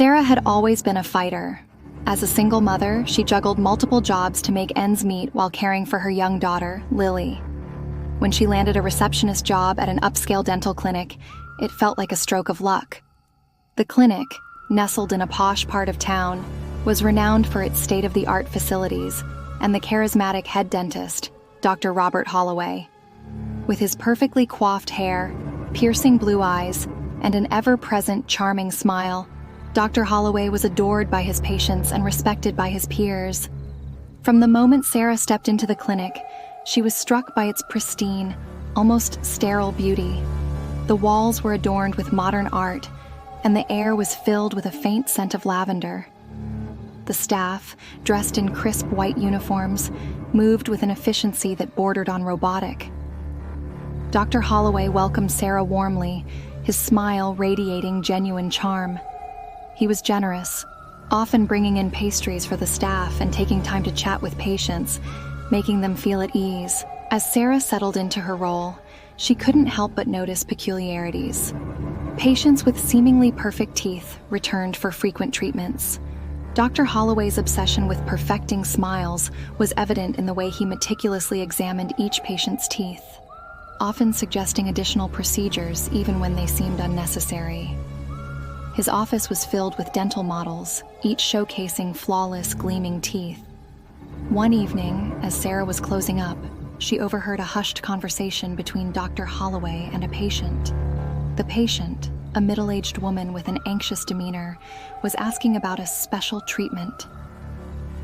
Sarah had always been a fighter. As a single mother, she juggled multiple jobs to make ends meet while caring for her young daughter, Lily. When she landed a receptionist job at an upscale dental clinic, it felt like a stroke of luck. The clinic, nestled in a posh part of town, was renowned for its state-of-the-art facilities and the charismatic head dentist, Dr. Robert Holloway. With his perfectly coiffed hair, piercing blue eyes, and an ever-present charming smile, Dr. Holloway was adored by his patients and respected by his peers. From the moment Sarah stepped into the clinic, she was struck by its pristine, almost sterile beauty. The walls were adorned with modern art, and the air was filled with a faint scent of lavender. The staff, dressed in crisp white uniforms, moved with an efficiency that bordered on robotic. Dr. Holloway welcomed Sarah warmly, his smile radiating genuine charm. He was generous, often bringing in pastries for the staff and taking time to chat with patients, making them feel at ease. As Sarah settled into her role, she couldn't help but notice peculiarities. Patients with seemingly perfect teeth returned for frequent treatments. Dr. Holloway's obsession with perfecting smiles was evident in the way he meticulously examined each patient's teeth, often suggesting additional procedures even when they seemed unnecessary. His office was filled with dental models, each showcasing flawless, gleaming teeth. One evening, as Sarah was closing up, she overheard a hushed conversation between Dr. Holloway and a patient. The patient, a middle-aged woman with an anxious demeanor, was asking about a special treatment.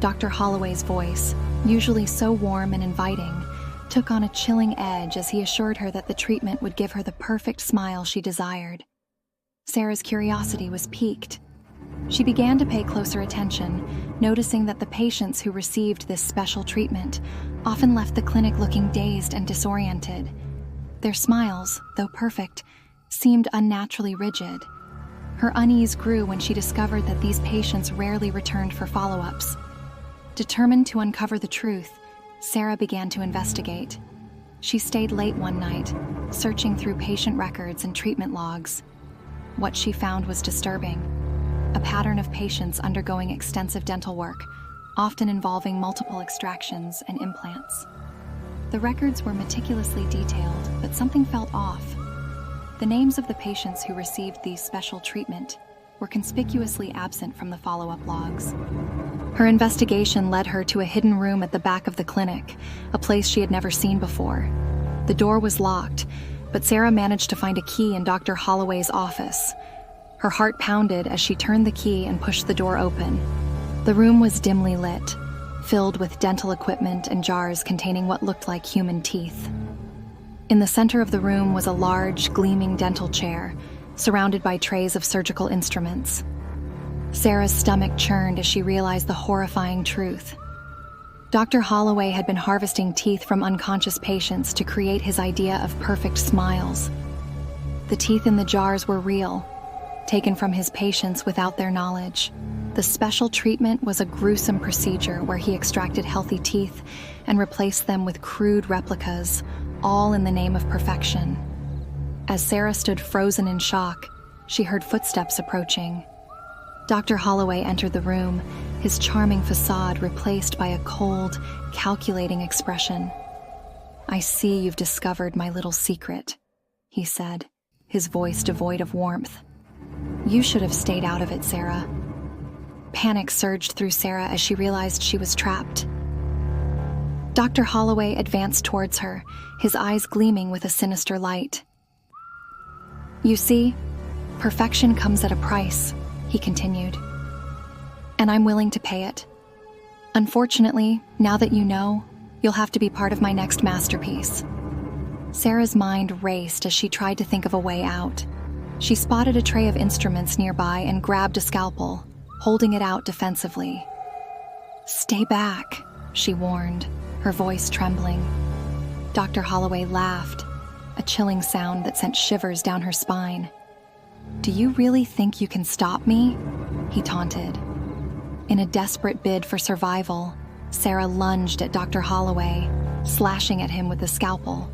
Dr. Holloway's voice, usually so warm and inviting, took on a chilling edge as he assured her that the treatment would give her the perfect smile she desired. Sarah's curiosity was piqued. She began to pay closer attention, noticing that the patients who received this special treatment often left the clinic looking dazed and disoriented. Their smiles, though perfect, seemed unnaturally rigid. Her unease grew when she discovered that these patients rarely returned for follow-ups. Determined to uncover the truth, Sarah began to investigate. She stayed late one night, searching through patient records and treatment logs. What she found was disturbing: a pattern of patients undergoing extensive dental work, often involving multiple extractions and implants. The records were meticulously detailed, but something felt off. The names of the patients who received the special treatment were conspicuously absent from the follow-up logs. Her investigation led her to a hidden room at the back of the clinic, a place she had never seen before. The door was locked, but Sarah managed to find a key in Dr. Holloway's office. Her heart pounded as she turned the key and pushed the door open. The room was dimly lit, filled with dental equipment and jars containing what looked like human teeth. In the center of the room was a large, gleaming dental chair, surrounded by trays of surgical instruments. Sarah's stomach churned as she realized the horrifying truth. Dr. Holloway had been harvesting teeth from unconscious patients to create his idea of perfect smiles. The teeth in the jars were real, taken from his patients without their knowledge. The special treatment was a gruesome procedure where he extracted healthy teeth and replaced them with crude replicas, all in the name of perfection. As Sarah stood frozen in shock, she heard footsteps approaching. Dr. Holloway entered the room, his charming facade replaced by a cold, calculating expression. "I see you've discovered my little secret," he said, his voice devoid of warmth. "You should have stayed out of it, Sarah." Panic surged through Sarah as she realized she was trapped. Dr. Holloway advanced towards her, his eyes gleaming with a sinister light. "You see, perfection comes at a price," he continued, "and I'm willing to pay it. Unfortunately, now that you know, you'll have to be part of my next masterpiece." Sarah's mind raced as she tried to think of a way out. She spotted a tray of instruments nearby and grabbed a scalpel, holding it out defensively. "Stay back," she warned, her voice trembling. Dr. Holloway laughed, a chilling sound that sent shivers down her spine. "Do you really think you can stop me?" he taunted. In a desperate bid for survival, Sarah lunged at Dr. Holloway, slashing at him with the scalpel.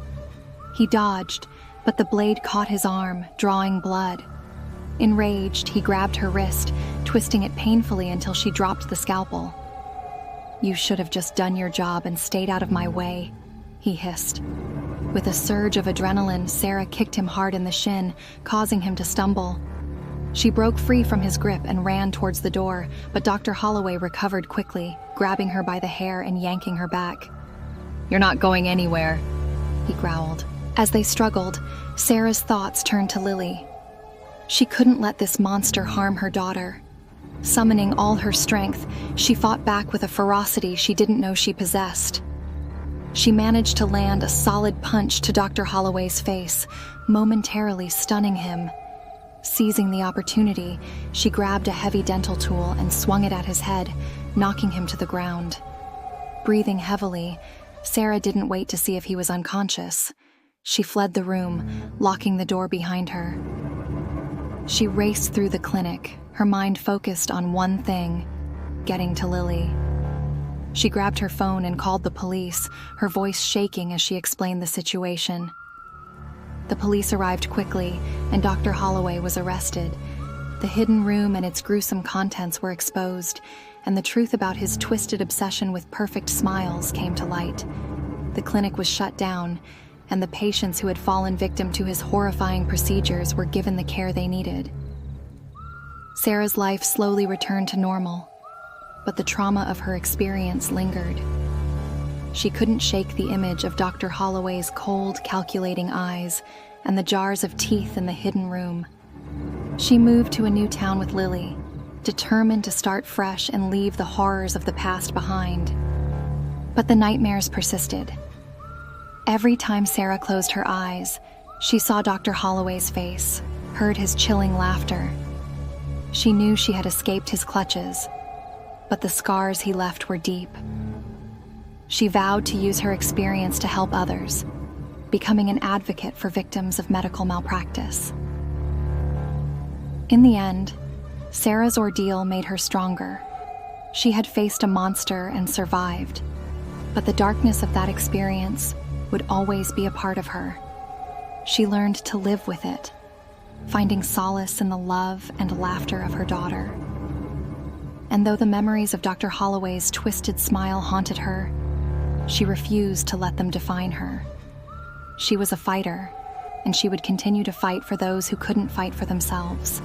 He dodged, but the blade caught his arm, drawing blood. Enraged, he grabbed her wrist, twisting it painfully until she dropped the scalpel. "You should have just done your job and stayed out of my way," he hissed. With a surge of adrenaline, Sarah kicked him hard in the shin, causing him to stumble. She broke free from his grip and ran towards the door, but Dr. Holloway recovered quickly, grabbing her by the hair and yanking her back. "You're not going anywhere," he growled. As they struggled, Sarah's thoughts turned to Lily. She couldn't let this monster harm her daughter. Summoning all her strength, she fought back with a ferocity she didn't know she possessed. She managed to land a solid punch to Dr. Holloway's face, momentarily stunning him. Seizing the opportunity, she grabbed a heavy dental tool and swung it at his head, knocking him to the ground. Breathing heavily, Sarah didn't wait to see if he was unconscious. She fled the room, locking the door behind her. She raced through the clinic, her mind focused on one thing: getting to Lily. She grabbed her phone and called the police, her voice shaking as she explained the situation. The police arrived quickly, and Dr. Holloway was arrested. The hidden room and its gruesome contents were exposed, and the truth about his twisted obsession with perfect smiles came to light. The clinic was shut down, and the patients who had fallen victim to his horrifying procedures were given the care they needed. Sarah's life slowly returned to normal, but the trauma of her experience lingered. She couldn't shake the image of Dr. Holloway's cold, calculating eyes and the jars of teeth in the hidden room. She moved to a new town with Lily, determined to start fresh and leave the horrors of the past behind. But the nightmares persisted. Every time Sarah closed her eyes, she saw Dr. Holloway's face, heard his chilling laughter. She knew she had escaped his clutches, but the scars he left were deep. She vowed to use her experience to help others, becoming an advocate for victims of medical malpractice. In the end, Sarah's ordeal made her stronger. She had faced a monster and survived, but the darkness of that experience would always be a part of her. She learned to live with it, finding solace in the love and laughter of her daughter. And though the memories of Dr. Holloway's twisted smile haunted her, she refused to let them define her. She was a fighter, and she would continue to fight for those who couldn't fight for themselves.